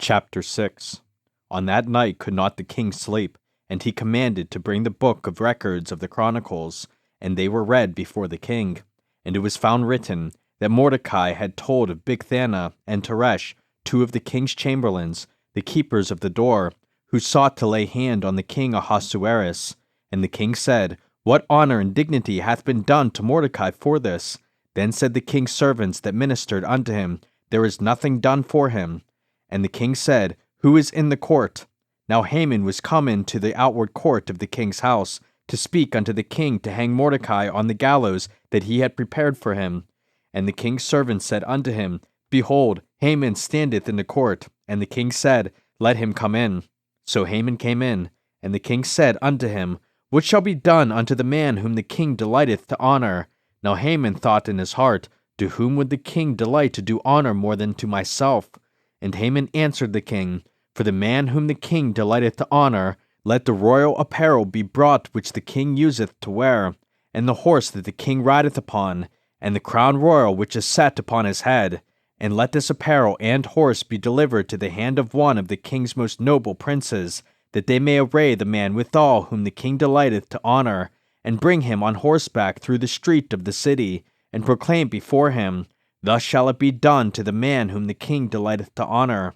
Chapter 6. On that night could not the king sleep, and he commanded to bring the book of records of the Chronicles, and they were read before the king. And it was found written that Mordecai had told of Bigthana and Teresh, two of the king's chamberlains, the keepers of the door, who sought to lay hand on the king Ahasuerus. And the king said, What honor and dignity hath been done to Mordecai for this? Then said the king's servants that ministered unto him, There is nothing done for him. And the king said, Who is in the court? Now Haman was come into the outward court of the king's house, to speak unto the king to hang Mordecai on the gallows that he had prepared for him. And the king's servants said unto him, Behold, Haman standeth in the court. And the king said, Let him come in. So Haman came in. And the king said unto him, What shall be done unto the man whom the king delighteth to honor? Now Haman thought in his heart, To whom would the king delight to do honor more than to myself? And Haman answered the king, For the man whom the king delighteth to honor, let the royal apparel be brought which the king useth to wear, and the horse that the king rideth upon, and the crown royal which is set upon his head. And let this apparel and horse be delivered to the hand of one of the king's most noble princes, that they may array the man withal whom the king delighteth to honor, and bring him on horseback through the street of the city, and proclaim before him, Thus shall it be done to the man whom the king delighteth to honor.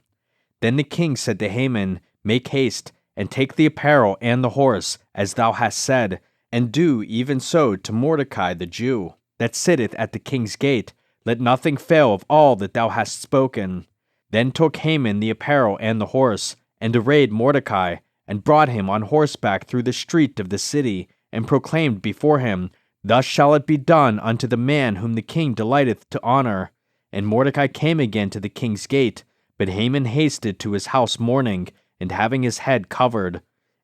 Then the king said to Haman, Make haste, and take the apparel and the horse, as thou hast said, and do even so to Mordecai the Jew, that sitteth at the king's gate. Let nothing fail of all that thou hast spoken. Then took Haman the apparel and the horse, and arrayed Mordecai, and brought him on horseback through the street of the city, and proclaimed before him, Thus shall it be done unto the man whom the king delighteth to honor. And Mordecai came again to the king's gate, but Haman hasted to his house mourning, and having his head covered.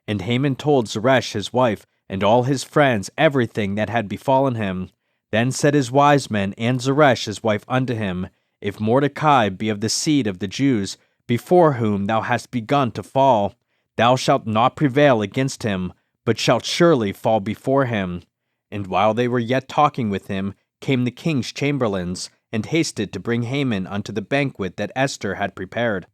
And Haman told Zeresh his wife, and all his friends, everything that had befallen him. Then said his wise men and Zeresh his wife unto him, If Mordecai be of the seed of the Jews, before whom thou hast begun to fall, thou shalt not prevail against him, but shalt surely fall before him. And while they were yet talking with him, came the king's chamberlains, and hasted to bring Haman unto the banquet that Esther had prepared.